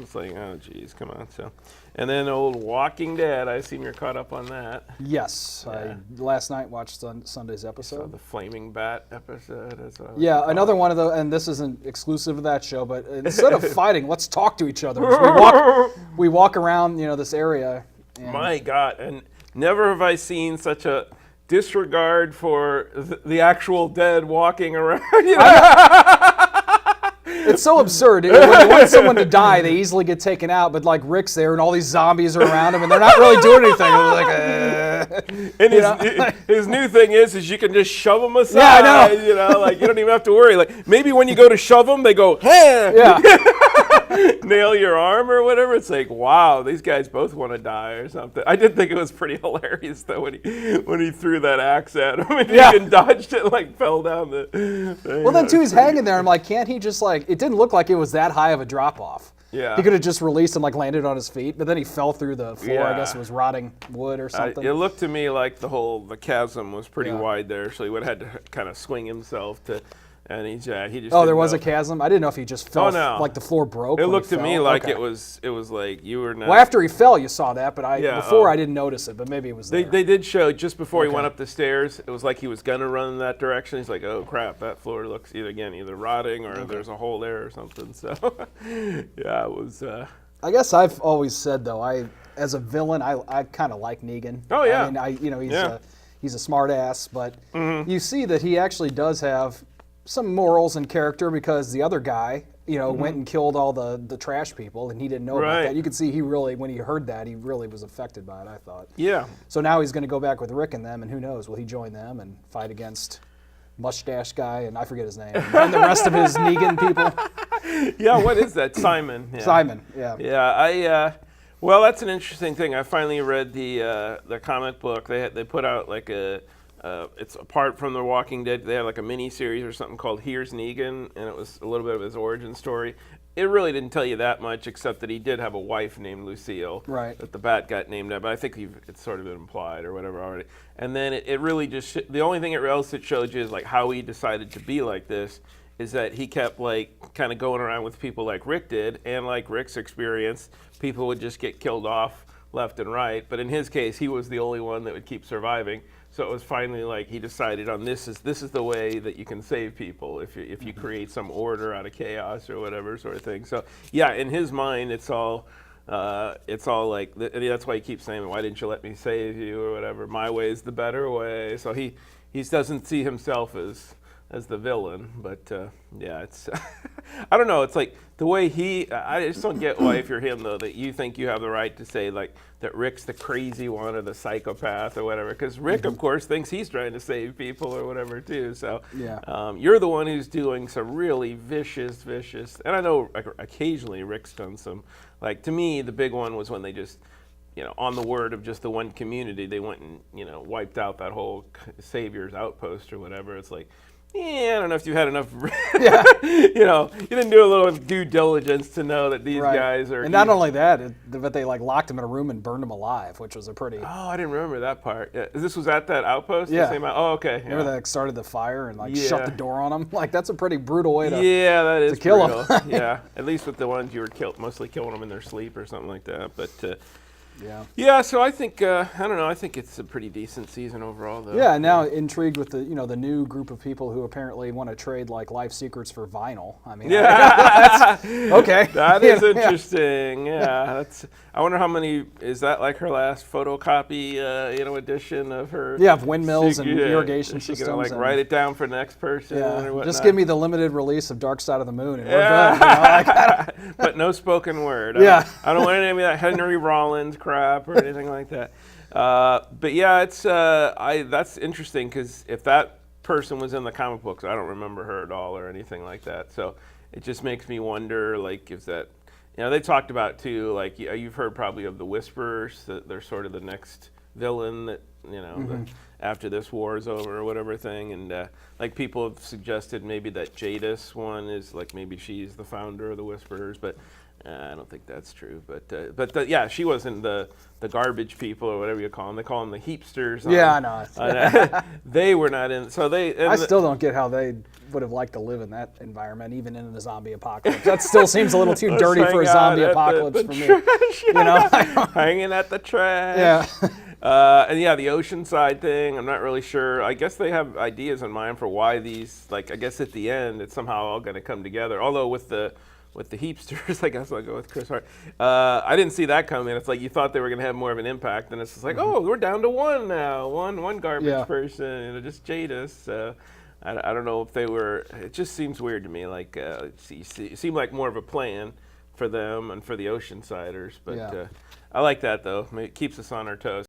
It's like, oh geez, come on. So, and then old Walking Dead. I assume you're caught up on that. Yes, Yeah. I last night watched Sunday's So episode. the Flaming Bat episode. That's what I like to Yeah, call another it. one of the, and this isn't exclusive of that show, but instead of fighting, let's talk to each other. As we walk around, this area. And My God, and never have I seen such a disregard for the actual dead walking around. it's so absurd. When you want someone to die, they easily get taken out, but like Rick's there and all these zombies are around him and they're not really doing anything. I'm like, And his new thing is you can just shove them aside. Yeah, I know. Like you don't even have to worry. Like maybe when you go to shove them, they go, hey, Yeah. nail your arm or whatever. It's like, wow, these guys both want to die or something. I did think it was pretty hilarious though when he threw that axe at him and Yeah. he even dodged it and like fell down the thing. Well, then too, he's hanging there. I'm like, can't he just like? It didn't look like it was that high of a drop off. Yeah. He could have just released and like landed on his feet, but then he fell through the floor. I Yeah. guess it was rotting wood or something. It looked to me like the chasm was pretty Yeah. wide there, so he would have had to kind of swing himself to, and he just. Oh, there didn't was know. a chasm. I didn't know if he just fell. no. Like the floor broke. It when he looked to me fell. like Okay. it was like you were not. Well, after he fell, you saw that, but Yeah, before oh. I didn't notice it. But maybe it was there. They did show just before he Okay. went up the stairs. It was like he was gonna run in that direction. He's like, "Oh crap, that floor looks either rotting or there's a hole there or something." So, yeah, it was. I guess I've always said though, as a villain, I kind of like Negan. Oh, yeah. I mean, he's Yeah. he's a smart ass, but you see that he actually does have some morals and character because the other guy, went and killed all the trash people and he didn't know about Right. that. You could see he really, when he heard that, he really was affected by it, I thought. Yeah. So now he's going to go back with Rick and them, and who knows, will he join them and fight against Mustache Guy, and I forget his name, and the rest of his Negan people? Yeah. What is that? Simon. Yeah. Simon, yeah. Yeah, well, that's an interesting thing. I finally read the comic book. They put out like it's apart from The Walking Dead. They had like a mini series or something called Here's Negan, and it was a little bit of his origin story. It really didn't tell you that much, except that he did have a wife named Lucille. Right. That the bat got named after. But I think it's sort of been implied or whatever already. And then it really just the only thing else it showed you is like how he decided to be like this. Is that he kept like kind of going around with people like Rick did, and like Rick's experience, people would just get killed off left and right. But in his case, he was the only one that would keep surviving. So it was finally like he decided on this is the way that you can save people if you create some order out of chaos or whatever sort of thing. So yeah, in his mind, it's all like that's why he keeps saying, "Why didn't you let me save you?" or whatever. My way is the better way. So he doesn't see himself as the villain, but yeah, it's I don't know. It's like the way I just don't get why if you're him though that you think you have the right to say like that Rick's the crazy one or the psychopath or whatever. Because Rick, of course, thinks he's trying to save people or whatever too. So Yeah. you're the one who's doing some really vicious. And I know like, occasionally Rick's done some. Like to me, the big one was when they just. On the word of just the one community, they went and, wiped out that whole Savior's outpost or whatever. It's like, I don't know if you had enough, Yeah. you didn't do a little due diligence to know that these Right. guys are. And not only that, but they like locked him in a room and burned him alive, which was a pretty. Oh, I didn't remember that part. Yeah. This was at that outpost? The Yeah. same oh, okay. Remember Yeah. that started the fire and like Yeah. shut the door on him? Like that's a pretty brutal way to. Yeah, that is kill 'em. brutal. Yeah, at least with the ones you were mostly killing them in their sleep or something like that. But Yeah. yeah, so I think I don't know. I think it's a pretty decent season overall, though. Yeah, now intrigued with the new group of people who apparently want to trade like life secrets for vinyl. I mean, Yeah. okay. That is Yeah. interesting. Yeah, that's. I wonder how many is that like her last photocopy, edition of her. Yeah, of windmills So and yeah, irrigation is she systems. gonna like and- write it down for the next person or Yeah, whatnot? just give me the limited release of Dark Side of the Moon and we're Yeah. done. But no spoken word. Yeah. I don't want any of that Henry Rollins crap or anything like that. But yeah, it's that's interesting because if that person was in the comic books, I don't remember her at all or anything like that. So it just makes me wonder, like, is that they talked about too, like you've heard probably of the Whisperers, that they're sort of the next villain that after this war is over or whatever thing, and like people have suggested maybe that Jadis one is like maybe she's the founder of the Whisperers, but I don't think that's true, but yeah, she wasn't the garbage people or whatever you call them. They call them the heapsters. Yeah, I know. They were not in. So they. I still don't get how they would have liked to live in that environment, even in the zombie apocalypse. That still seems a little too dirty for a zombie apocalypse for me. Trash, You know, hanging at the trash. yeah. And yeah, the Oceanside thing, I'm not really sure. I guess they have ideas in mind for why these, like, I guess at the end, it's somehow all going to come together. Although with the heapsters, I guess I'll go with Chris Hart. I didn't see that coming. It's like you thought they were going to have more of an impact, and it's just like, oh, we're down to one now. One garbage person, just Jadis. So I don't know if they were. It just seems weird to me. Like it seemed like more of a plan for them and for the Oceansiders. But I like that though. It keeps us on our toes.